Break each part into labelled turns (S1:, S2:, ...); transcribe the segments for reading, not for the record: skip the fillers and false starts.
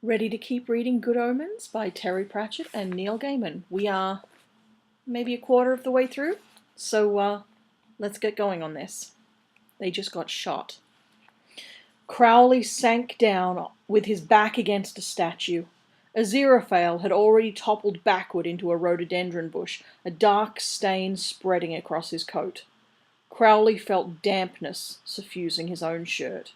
S1: Ready to keep reading Good Omens by Terry Pratchett and Neil Gaiman. We are maybe a quarter of the way through, so let's get going on this. They just got shot. Crowley sank down with his back against a statue. Aziraphale had already toppled backward into a rhododendron bush, a dark stain spreading across his coat. Crowley felt dampness suffusing his own shirt.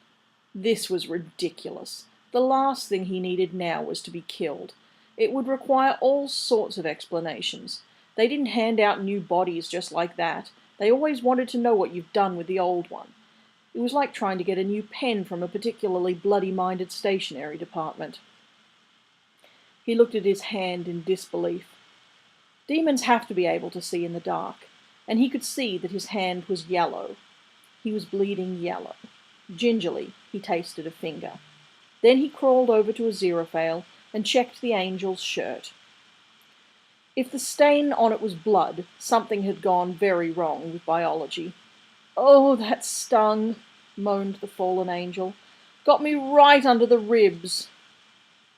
S1: This was ridiculous. The last thing he needed now was to be killed. It would require all sorts of explanations. They didn't hand out new bodies just like that. They always wanted to know what you've done with the old one. It was like trying to get a new pen from a particularly bloody-minded stationery department. He looked at his hand in disbelief. Demons have to be able to see in the dark, and he could see that his hand was yellow. He was bleeding yellow. Gingerly, he tasted a finger. Then he crawled over to Aziraphale and checked the angel's shirt. If the stain on it was blood, something had gone very wrong with biology. "Oh, that stung," moaned the fallen angel. "Got me right under the ribs."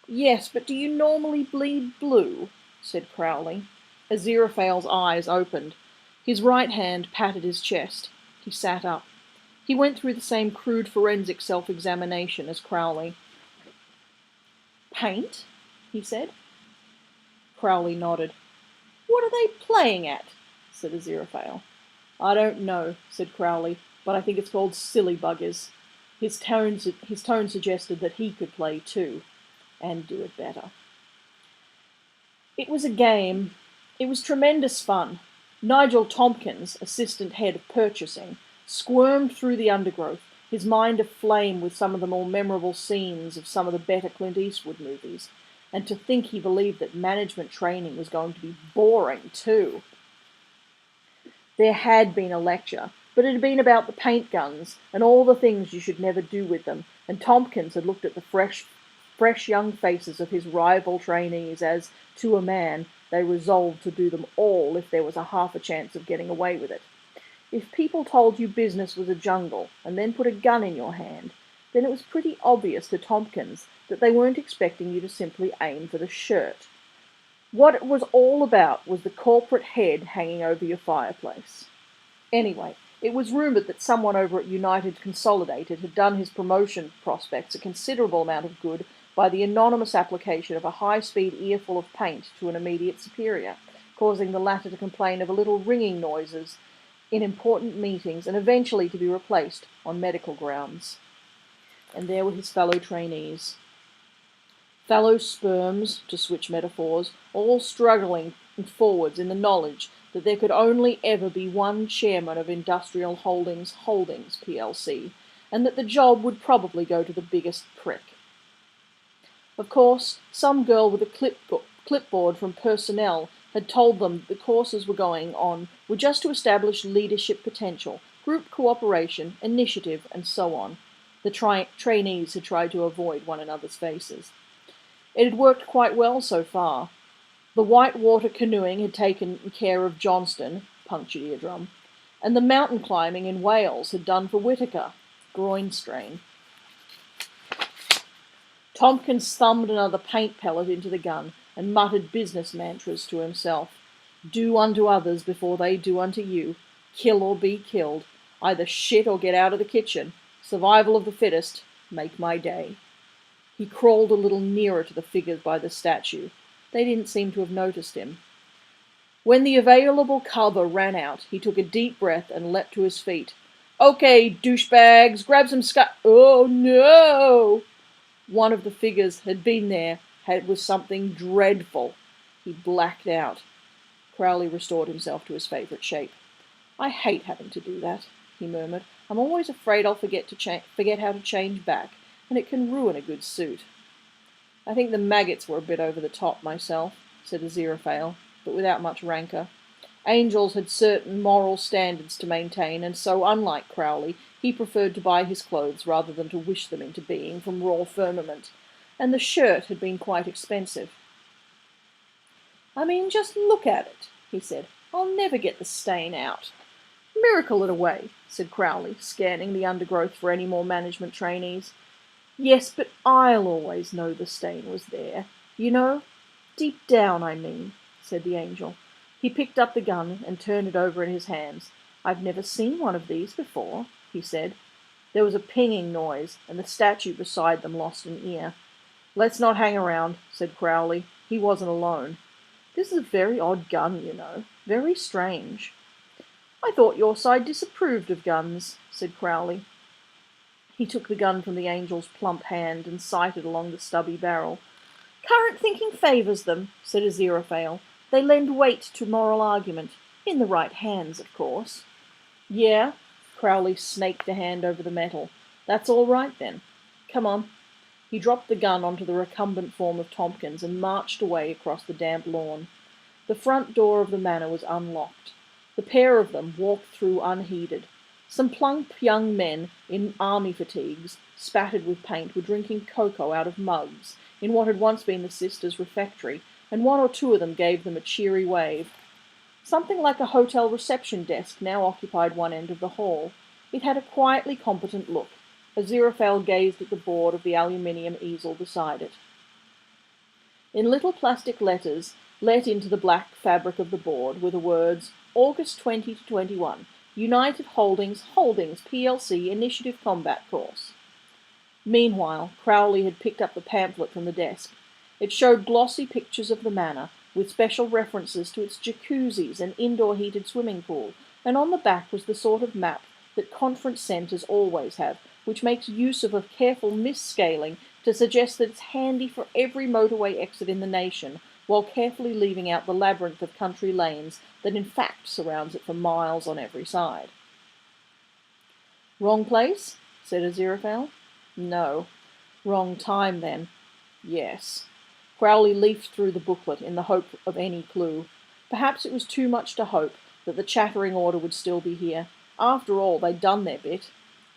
S1: "Yes, but do you normally bleed blue?" said Crowley. Aziraphale's eyes opened. His right hand patted his chest. He sat up. He went through the same crude forensic self-examination as Crowley. "Paint?" he said. Crowley nodded. "What are they playing at?" said Aziraphale. "I don't know," said Crowley, "but I think it's called silly buggers." His tone suggested that he could play too, and do it better. It was a game. It was tremendous fun. Nigel Tompkins, assistant head of purchasing, squirmed through the undergrowth, his mind aflame with some of the more memorable scenes of some of the better Clint Eastwood movies. And to think he believed that management training was going to be boring too. There had been a lecture, but it had been about the paint guns and all the things you should never do with them, and Tompkins had looked at the fresh young faces of his rival trainees as, to a man, they resolved to do them all if there was a half a chance of getting away with it. If people told you business was a jungle and then put a gun in your hand, then it was pretty obvious to Tompkins that they weren't expecting you to simply aim for the shirt. What it was all about was the corporate head hanging over your fireplace. Anyway, it was rumoured that someone over at United Consolidated had done his promotion prospects a considerable amount of good by the anonymous application of a high-speed earful of paint to an immediate superior, causing the latter to complain of a little ringing noises in important meetings and eventually to be replaced on medical grounds. And there were his fellow trainees. Fellow sperms, to switch metaphors, all struggling forwards in the knowledge that there could only ever be one chairman of Industrial Holdings plc, and that the job would probably go to the biggest prick. Of course, some girl with a clipboard from personnel had told them that the courses were going on were just to establish leadership potential, group cooperation, initiative, and so on. The trainees had tried to avoid one another's faces. It had worked quite well so far. The whitewater canoeing had taken care of Johnston, punctured eardrum, and the mountain climbing in Wales had done for Whitaker, groin strain. Tompkins thumbed another paint pellet into the gun and muttered business mantras to himself. Do unto others before they do unto you. Kill or be killed. Either shit or get out of the kitchen. Survival of the fittest. Make my day. He crawled a little nearer to the figures by the statue. They didn't seem to have noticed him. When the available cover ran out, he took a deep breath and leapt to his feet. "Okay, douchebags, grab some Oh, no!" One of the figures had been there. It was something dreadful. He blacked out. Crowley restored himself to his favourite shape. "I hate having to do that," he murmured. "I'm always afraid I'll forget how to change back, and it can ruin a good suit." "I think the maggots were a bit over the top myself," said Aziraphale, but without much rancour. Angels had certain moral standards to maintain, and so, unlike Crowley, he preferred to buy his clothes rather than to wish them into being from raw firmament, and the shirt had been quite expensive. "I mean, just look at it," he said. "I'll never get the stain out." "Miracle it away," said Crowley, scanning the undergrowth for any more management trainees. Yes, but I'll always know the stain was there. You know, deep down, I mean, said the angel. He picked up the gun and turned it over in his hands. I've never seen one of these before, he said. There was a pinging noise, and the statue beside them lost an ear. Let's not hang around, said Crowley. He wasn't alone. This is a very odd gun, you know. Very strange. I thought your side disapproved of guns, said Crowley. He took the gun from the angel's plump hand and sighted along the stubby barrel. Current thinking favours them, said Aziraphale. They lend weight to moral argument. In the right hands, of course. Yeah, Crowley snaked a hand over the metal. That's all right, then. Come on. He dropped the gun onto the recumbent form of Tompkins and marched away across the damp lawn. The front door of the manor was unlocked. The pair of them walked through unheeded. Some plump young men in army fatigues, spattered with paint, were drinking cocoa out of mugs in what had once been the sisters' refectory, and one or two of them gave them a cheery wave. Something like a hotel reception desk now occupied one end of the hall. It had a quietly competent look. Aziraphale gazed at the board of the aluminium easel beside it. In little plastic letters, let into the black fabric of the board, were the words, August 20 to 21, United Holdings plc Initiative Combat Course. Meanwhile, Crowley had picked up the pamphlet from the desk. It showed glossy pictures of the manor, with special references to its jacuzzis and indoor heated swimming pool, and on the back was the sort of map that conference centres always have, which makes use of a careful misscaling to suggest that it's handy for every motorway exit in the nation, while carefully leaving out the labyrinth of country lanes that in fact surrounds it for miles on every side. Wrong place? Said Aziraphale. No. Wrong time, then. Yes. Crowley leafed through the booklet in the hope of any clue. Perhaps it was too much to hope that the chattering order would still be here. After all, they'd done their bit.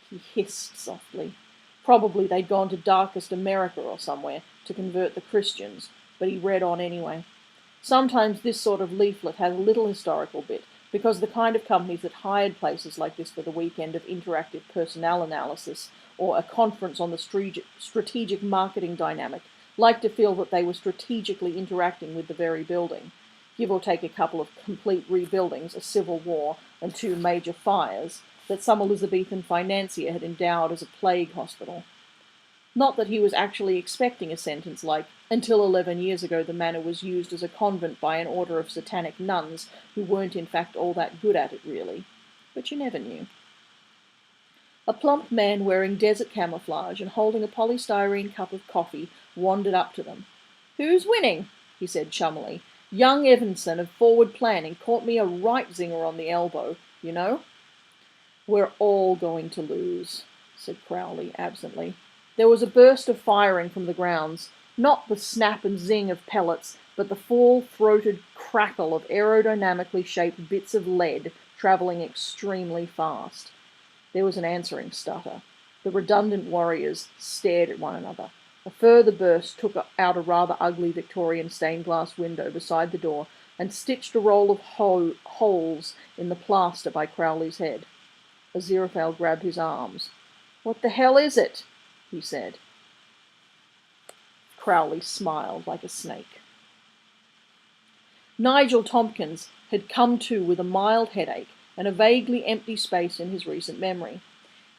S1: He hissed softly. Probably they'd gone to darkest America or somewhere to convert the Christians, but he read on anyway. Sometimes this sort of leaflet had a little historical bit, because the kind of companies that hired places like this for the weekend of interactive personnel analysis or a conference on the strategic marketing dynamic liked to feel that they were strategically interacting with the very building. Give or take a couple of complete rebuildings, a civil war, and 2 major fires, that some Elizabethan financier had endowed as a plague hospital. Not that he was actually expecting a sentence like, until 11 years ago the manor was used as a convent by an order of satanic nuns who weren't in fact all that good at it really. But you never knew. A plump man wearing desert camouflage and holding a polystyrene cup of coffee wandered up to them. Who's winning? He said chummily. Young Evanson of Forward Planning caught me a right zinger on the elbow, you know. We're all going to lose, said Crowley absently. There was a burst of firing from the grounds, not the snap and zing of pellets, but the full-throated crackle of aerodynamically shaped bits of lead travelling extremely fast. There was an answering stutter. The redundant warriors stared at one another. A further burst took out a rather ugly Victorian stained-glass window beside the door and stitched a roll of holes in the plaster by Crowley's head. Aziraphale grabbed his arms. What the hell is it? He said. Crowley smiled like a snake. Nigel Tompkins had come to with a mild headache and a vaguely empty space in his recent memory.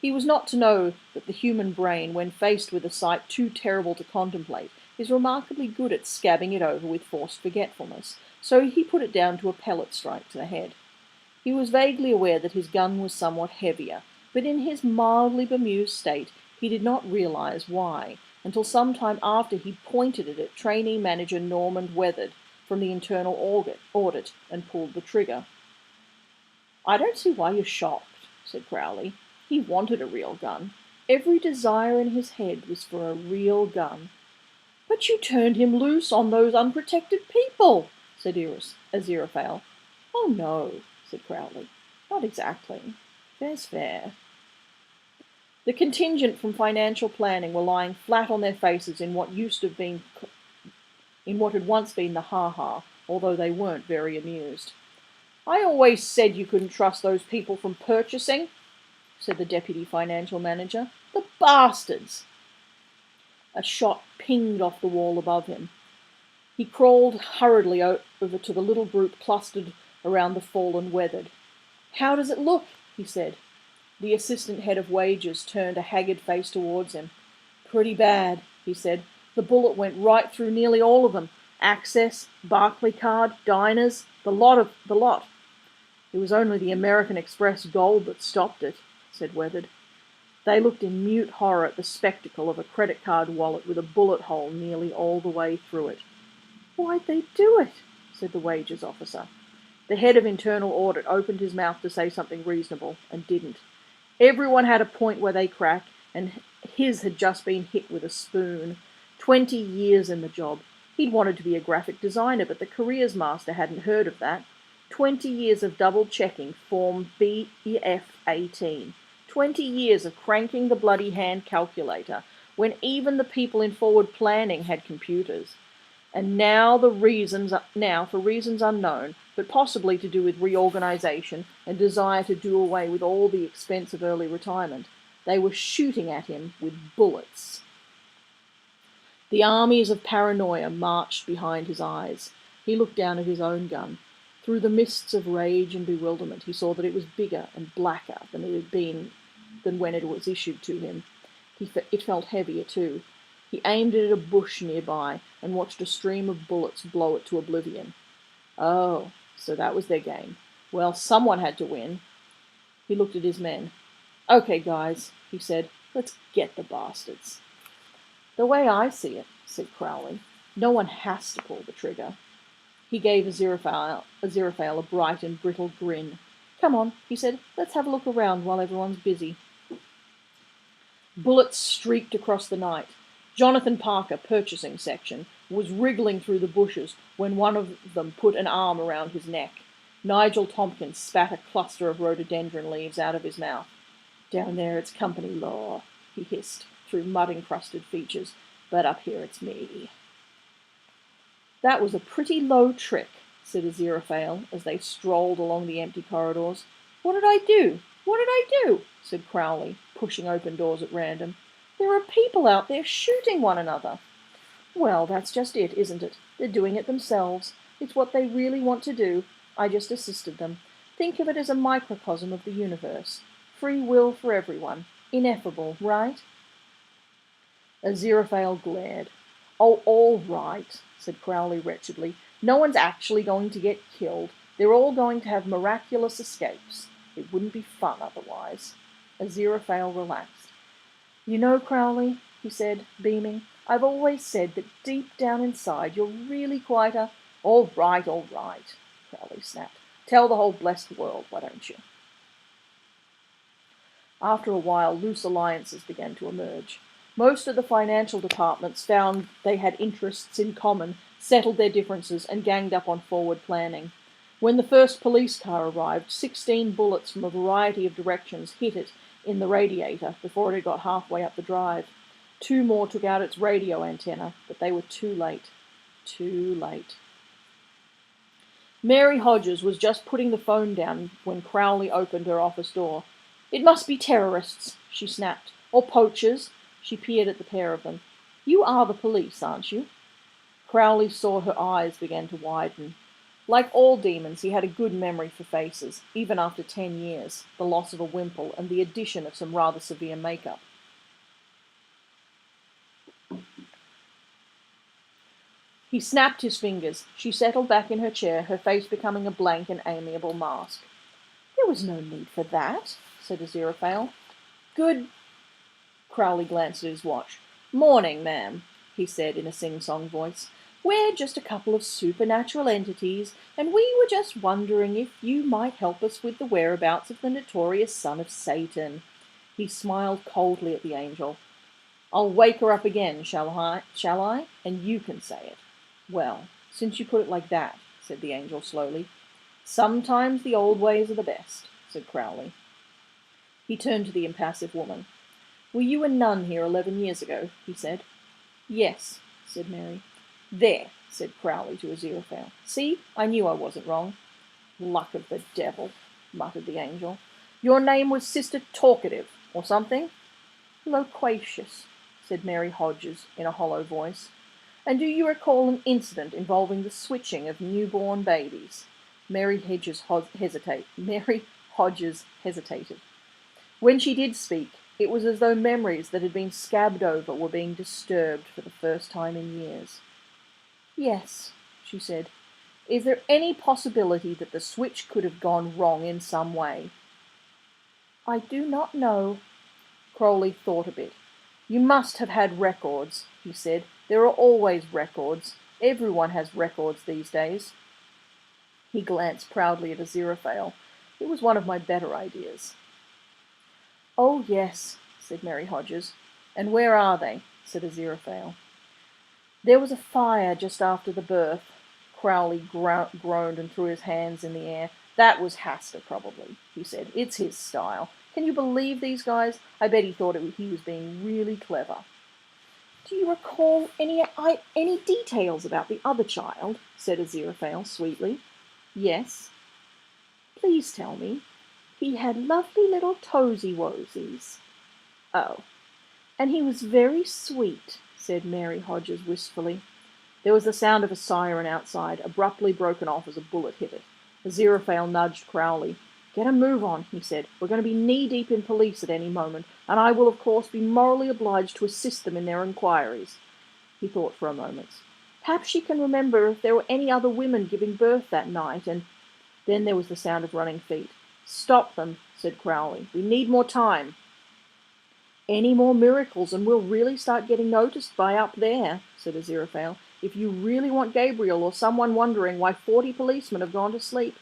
S1: He was not to know that the human brain, when faced with a sight too terrible to contemplate, is remarkably good at scabbing it over with forced forgetfulness, so he put it down to a pellet strike to the head. He was vaguely aware that his gun was somewhat heavier, but in his mildly bemused state he did not realize why, until some time after he pointed it at trainee manager Normand Weathered from the internal audit and pulled the trigger. I don't see why you're shocked, said Crowley. He wanted a real gun. Every desire in his head was for a real gun. But you turned him loose on those unprotected people, said Aziraphale. Oh, no, said Crowley. Not exactly. Fair's fair. The contingent from financial planning were lying flat on their faces in what had once been the ha-ha, although they weren't very amused. I always said you couldn't trust those people from purchasing, said the deputy financial manager. The bastards! A shot pinged off the wall above him. He crawled hurriedly over to the little group clustered around the fallen Weathered. "How does it look?" he said. The assistant head of wages turned a haggard face towards him. "Pretty bad," he said. "The bullet went right through nearly all of them. Access, Barclaycard, diners, the lot. It was only the American Express Gold that stopped it," said Weathered. They looked in mute horror at the spectacle of a credit card wallet with a bullet hole nearly all the way through it. "Why'd they do it?" said the wages officer. The head of internal audit opened his mouth to say something reasonable, and didn't. Everyone had a point where they crack, and his had just been hit with a spoon. 20 years in the job. He'd wanted to be a graphic designer, but the careers master hadn't heard of that. 20 years of double-checking Form BF18. 20 years of cranking the bloody hand calculator, when even the people in forward planning had computers. And now for reasons unknown, but possibly to do with reorganization and desire to do away with all the expense of early retirement, they were shooting at him with bullets. The armies of paranoia marched behind his eyes. He looked down at his own gun. Through the mists of rage and bewilderment, he saw that it was bigger and blacker than when it was issued to him. It felt heavier too. He aimed it at a bush nearby and watched a stream of bullets blow it to oblivion. Oh, so that was their game. Well, someone had to win. He looked at his men. "Okay, guys," he said, "let's get the bastards." "The way I see it," said Crowley, "no one has to pull the trigger." He gave Aziraphale a bright and brittle grin. "Come on," he said, "let's have a look around while everyone's busy." Bullets streaked across the night. Jonathan Parker, purchasing section, was wriggling through the bushes when one of them put an arm around his neck. Nigel Tompkins spat a cluster of rhododendron leaves out of his mouth. "Down there it's company law," he hissed through mud-encrusted features, "but up here it's me." "That was a pretty low trick," said Aziraphale as they strolled along the empty corridors. "What did I do? What did I do?" said Crowley, pushing open doors at random. "There are people out there shooting one another." "Well, that's just it, isn't it? They're doing it themselves. It's what they really want to do. I just assisted them. Think of it as a microcosm of the universe. Free will for everyone. Ineffable, right?" Aziraphale glared. "Oh, all right," said Crowley wretchedly. "No one's actually going to get killed. They're all going to have miraculous escapes. It wouldn't be fun otherwise." Aziraphale relaxed. "You know, Crowley," he said, beaming, "I've always said that deep down inside you're really quite a—" All right, Crowley snapped. "Tell the whole blessed world, why don't you?" After a while, loose alliances began to emerge. Most of the financial departments found they had interests in common, settled their differences, and ganged up on forward planning. When the first police car arrived, 16 bullets from a variety of directions hit it in the radiator before it had got halfway up the drive. 2 more took out its radio antenna, but they were too late. Too late. Mary Hodges was just putting the phone down when Crowley opened her office door. "It must be terrorists," she snapped. "Or poachers." She peered at the pair of them. "You are the police, aren't you?" Crowley saw her eyes began to widen. Like all demons, he had a good memory for faces, even after 10 years, the loss of a wimple, and the addition of some rather severe makeup. He snapped his fingers. She settled back in her chair, her face becoming a blank and amiable mask. "There was no need for that," said Aziraphale. "Good—" Crowley glanced at his watch. "Morning, ma'am," he said in a sing-song voice. "We're just a couple of supernatural entities, and we were just wondering if you might help us with the whereabouts of the notorious son of Satan." He smiled coldly at the angel. "I'll wake her up again, shall I? And you can say it." "Well, since you put it like that," said the angel slowly. "Sometimes the old ways are the best," said Crowley. He turned to the impassive woman. "Were you a nun here 11 years ago?" he said. "Yes," said Mary. "There," said Crowley to Aziraphale. "See, I knew I wasn't wrong." "Luck of the devil," muttered the angel. "Your name was Sister Talkative, or something?" "Loquacious," said Mary Hodges in a hollow voice. And do you recall an incident involving the switching of newborn babies? Mary Hodges hesitated. When she did speak, it was as though memories that had been scabbed over were being disturbed for the first time in years. Yes, she said. Is there any possibility that the switch could have gone wrong in some way? I do not know. Crowley thought a bit. You must have had records, he said. There are always records. Everyone has records these days. He glanced proudly at Aziraphale. It was one of my better ideas. Oh, yes, said Mary Hodges. And where are they? Said Aziraphale. There was a fire just after the birth. Crowley groaned and threw his hands in the air. That was Hasta, probably, he said. It's his style. Can you believe these guys? I bet he thought he was being really clever. Do you recall any details about the other child? Said Aziraphale sweetly. Yes. Please tell me. He had lovely little toesy-woesies. Oh. And he was very sweet, said Mary Hodges wistfully. There was the sound of a siren outside, abruptly broken off as a bullet hit it. Aziraphale nudged Crowley. Get a move on, he said. We're going to be knee-deep in police at any moment, and I will, of course, be morally obliged to assist them in their inquiries. He thought for a moment. Perhaps she can remember if there were any other women giving birth that night, and then there was the sound of running feet. Stop them, said Crowley. We need more time. Any more miracles, and we'll really start getting noticed by up there, said Aziraphale. If you really want Gabriel or someone wondering why 40 policemen have gone to sleep.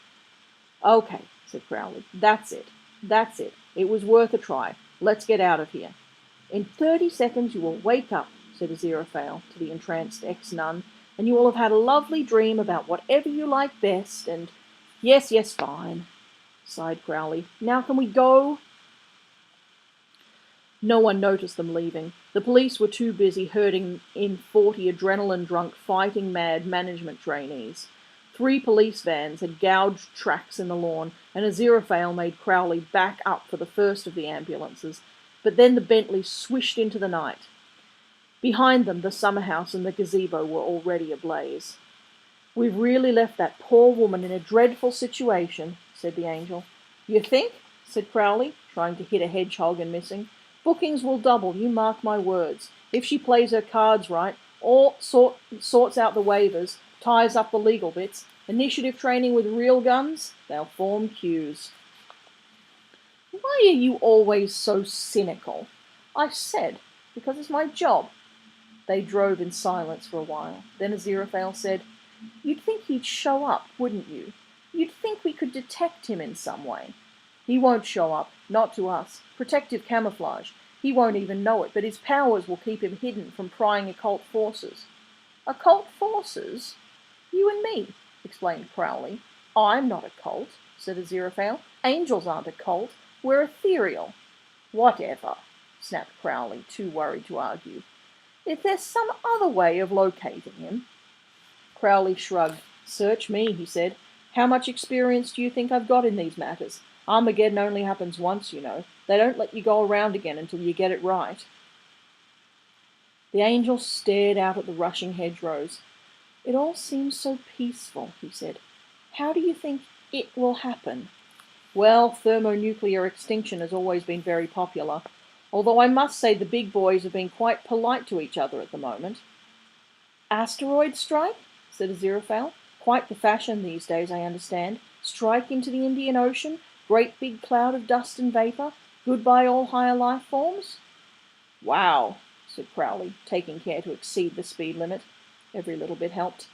S1: Okay, said Crowley. That's it. It was worth a try. Let's get out of here. In 30 seconds you will wake up, said Aziraphale to the entranced ex-nun, and you will have had a lovely dream about whatever you like best, and... Yes, fine, sighed Crowley. Now can we go? No one noticed them leaving. The police were too busy herding in 40 adrenaline-drunk, fighting-mad management trainees. 3 police vans had gouged tracks in the lawn, and Aziraphale made Crowley back up for the first of the ambulances, but then the Bentley swished into the night. Behind them, the summer house and the gazebo were already ablaze. We've really left that poor woman in a dreadful situation, said the angel. You think? Said Crowley, trying to hit a hedgehog and missing. Bookings will double, you mark my words. If she plays her cards right, or sorts out the waivers, ties up the legal bits, initiative training with real guns, they'll form queues. Why are you always so cynical? I said, because it's my job. They drove in silence for a while. Then Aziraphale said, You'd think he'd show up, wouldn't you? You'd think we could detect him in some way. He won't show up, not to us. Protective camouflage. He won't even know it, but his powers will keep him hidden from prying occult forces. Occult forces? You and me, explained Crowley. I'm not a cult, said Aziraphale. Angels aren't a cult. We're ethereal. Whatever, snapped Crowley, too worried to argue. If there's some other way of locating him... Crowley shrugged. Search me, he said. How much experience do you think I've got in these matters? Armageddon only happens once, you know. They don't let you go around again until you get it right. The angel stared out at the rushing hedgerows. It all seems so peaceful, he said. How do you think it will happen? Well, thermonuclear extinction has always been very popular, although I must say the big boys have been quite polite to each other at the moment. Asteroid strike? Said Aziraphale. Quite the fashion these days, I understand. Strike into the Indian Ocean, great big cloud of dust and vapour, goodbye all higher life forms? Wow, said Crowley, taking care to exceed the speed limit. Every little bit helped.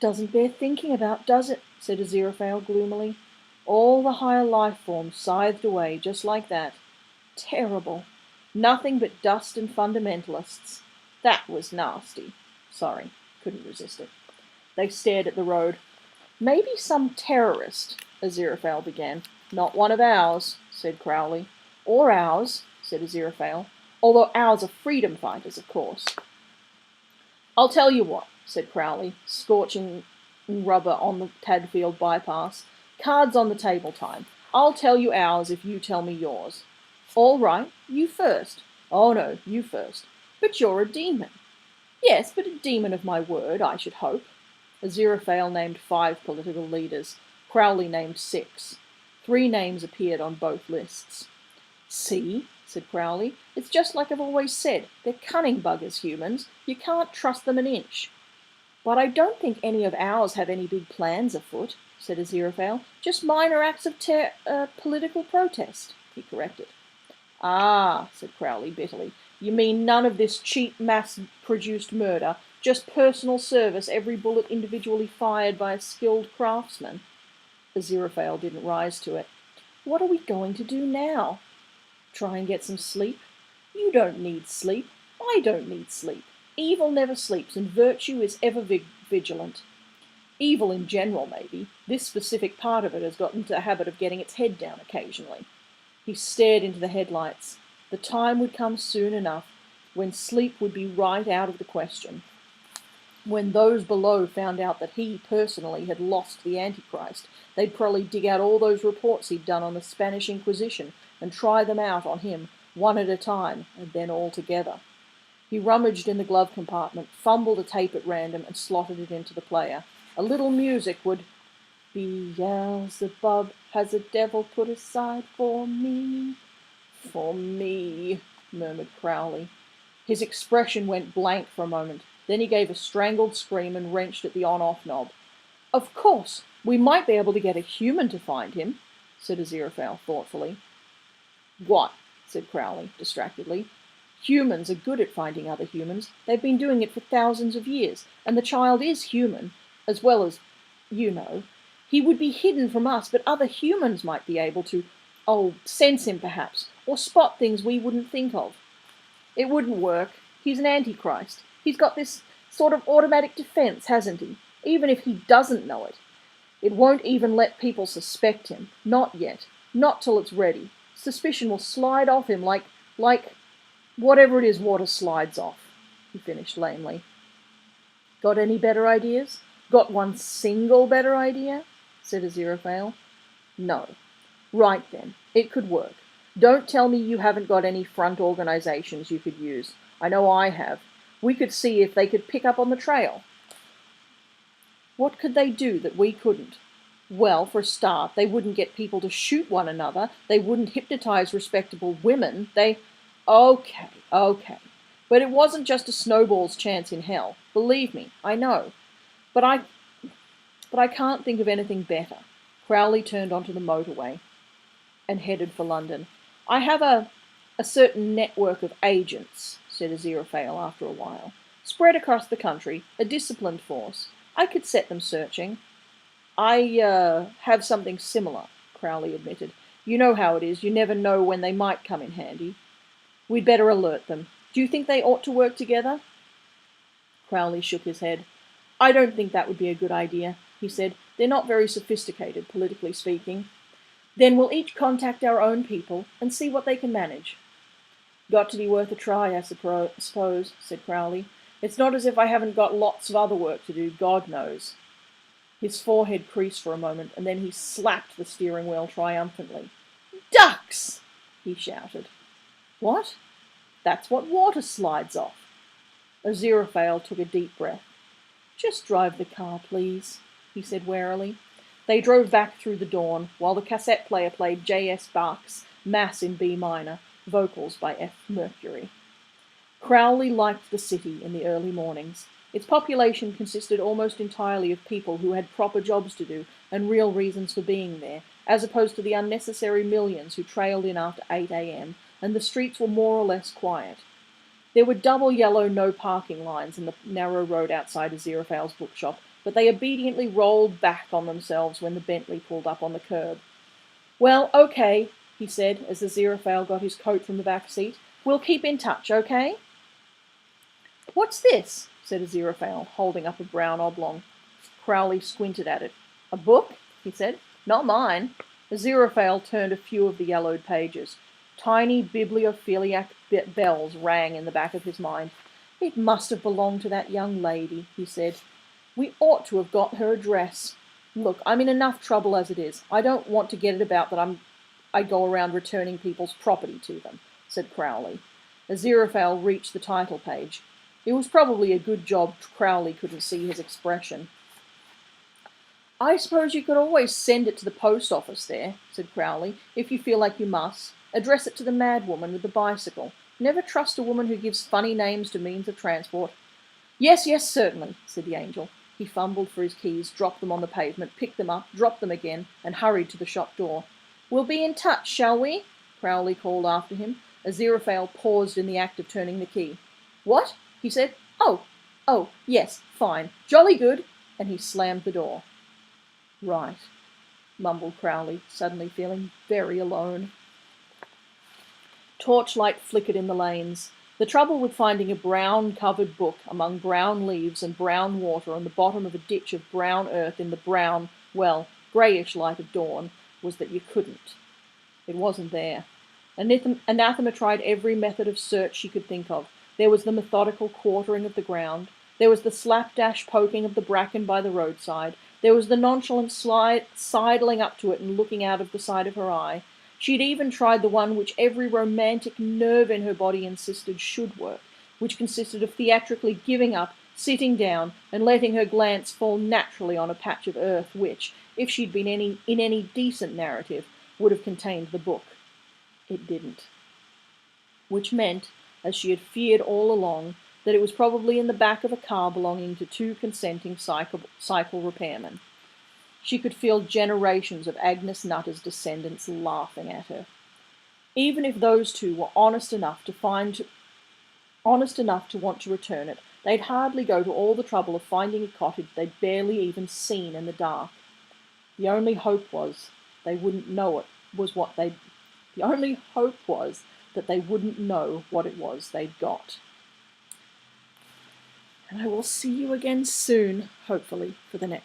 S1: Doesn't bear thinking about, does it? Said Aziraphale gloomily. All the higher life forms scythed away just like that. Terrible. Nothing but dust and fundamentalists. That was nasty. Sorry, couldn't resist it. They stared at the road. Maybe some terrorist, Aziraphale began. Not one of ours, said Crowley. Or ours, said Aziraphale. Although ours are freedom fighters, of course. I'll tell you what, said Crowley, scorching rubber on the Tadfield bypass. Cards on the table time. I'll tell you ours if you tell me yours. All right, you first. Oh no, you first. But you're a demon. Yes, but a demon of my word, I should hope. Aziraphale named 5 political leaders. Crowley named 6. 3 names appeared on both lists. See, said Crowley, it's just like I've always said. They're cunning buggers, humans. You can't trust them an inch. But I don't think any of ours have any big plans afoot, said Aziraphale. Just minor acts of political protest, he corrected. Ah, said Crowley bitterly. You mean none of this cheap mass-produced murder, just personal service, every bullet individually fired by a skilled craftsman? Aziraphale didn't rise to it. What are we going to do now? Try and get some sleep? You don't need sleep. I don't need sleep. Evil never sleeps, and virtue is ever vigilant. Evil in general, maybe. This specific part of it has got into the habit of getting its head down occasionally. He stared into the headlights. The time would come soon enough when sleep would be right out of the question. When those below found out that he personally had lost the Antichrist, they'd probably dig out all those reports he'd done on the Spanish Inquisition and try them out on him, one at a time, and then all together. He rummaged in the glove compartment, fumbled a tape at random, and slotted it into the player. A little music would... Beelzebub has a devil put aside for me. For me, murmured Crowley. His expression went blank for a moment. Then he gave a strangled scream and wrenched at the on-off knob. Of course, we might be able to get a human to find him, said Aziraphale thoughtfully. What? Said Crowley, distractedly. Humans are good at finding other humans. They've been doing it for thousands of years, and the child is human, as well as, you know. He would be hidden from us, but other humans might be able to, sense him perhaps, or spot things we wouldn't think of. It wouldn't work. He's an Antichrist. He's got this sort of automatic defense, hasn't he? Even if he doesn't know it. It won't even let people suspect him. Not yet. Not till it's ready. Suspicion will slide off him like whatever it is water slides off, he finished lamely. Got any better ideas? Got one single better idea? Said Aziraphale. No. Right then. It could work. Don't tell me you haven't got any front organizations you could use. I know I have. We could see if they could pick up on the trail. What could they do that we couldn't? Well, for a start, they wouldn't get people to shoot one another. They wouldn't hypnotize respectable women. Okay. But it wasn't just a snowball's chance in hell. Believe me, I know. But I can't think of anything better. Crowley turned onto the motorway and headed for London. I have a certain network of agents, said Aziraphale after a while, spread across the country, a disciplined force. I could set them searching. I have something similar, Crowley admitted. You know how it is. You never know when they might come in handy. We'd better alert them. Do you think they ought to work together? Crowley shook his head. I don't think that would be a good idea, he said. They're not very sophisticated, politically speaking. Then we'll each contact our own people and see what they can manage. Got to be worth a try, I suppose, said Crowley. It's not as if I haven't got lots of other work to do, God knows. His forehead creased for a moment, and then he slapped the steering wheel triumphantly. Ducks! He shouted. What? That's what water slides off. Aziraphale took a deep breath. Just drive the car, please, he said warily. They drove back through the dawn, while the cassette player played J.S. Bach's Mass in B minor, vocals by F. Mercury. Crowley liked the city in the early mornings. Its population consisted almost entirely of people who had proper jobs to do and real reasons for being there, as opposed to the unnecessary millions who trailed in after 8 a.m., and the streets were more or less quiet. There were double yellow no parking lines in the narrow road outside Aziraphale's bookshop, but they obediently rolled back on themselves when the Bentley pulled up on the curb. Well, okay, he said, as Aziraphale got his coat from the back seat. We'll keep in touch, okay? What's this? Said Aziraphale, holding up a brown oblong. Crowley squinted at it. A book? He said. Not mine. Aziraphale turned a few of the yellowed pages. Tiny bibliophiliac bells rang in the back of his mind. It must have belonged to that young lady, he said. We ought to have got her address. Look, I'm in enough trouble as it is. I don't want to get it about that I go around returning people's property to them, said Crowley. Aziraphale reached the title page. It was probably a good job Crowley couldn't see his expression. "I suppose you could always send it to the post office there," said Crowley, "if you feel like you must. Address it to the mad woman with the bicycle. Never trust a woman who gives funny names to means of transport." "Yes, yes, certainly," said the angel. He fumbled for his keys, dropped them on the pavement, picked them up, dropped them again, and hurried to the shop door. "We'll be in touch, shall we?" Crowley called after him. Aziraphale paused in the act of turning the key. "What?" he said. Oh, yes, fine. Jolly good." And he slammed the door. "Right," mumbled Crowley, suddenly feeling very alone. Torchlight flickered in the lanes. The trouble with finding a brown-covered book among brown leaves and brown water on the bottom of a ditch of brown earth in the brown, well, greyish light of dawn was that you couldn't. It wasn't there. Anathema tried every method of search she could think of. There was the methodical quartering of the ground. There was the slapdash poking of the bracken by the roadside. There was the nonchalant sidling up to it and looking out of the side of her eye. She had even tried the one which every romantic nerve in her body insisted should work, which consisted of theatrically giving up, sitting down, and letting her glance fall naturally on a patch of earth which, if she'd been in any decent narrative, would have contained the book. It didn't. Which meant, as she had feared all along, that it was probably in the back of a car belonging to two consenting cycle repairmen. She could feel generations of Agnes Nutter's descendants laughing at her. Even if those two were honest enough to want to return it, they'd hardly go to all the trouble of finding a cottage they'd barely even seen in the dark. The only hope was they wouldn't know it was what they'd. The only hope was that they wouldn't know what it was they'd got. And I will see you again soon, hopefully, for the next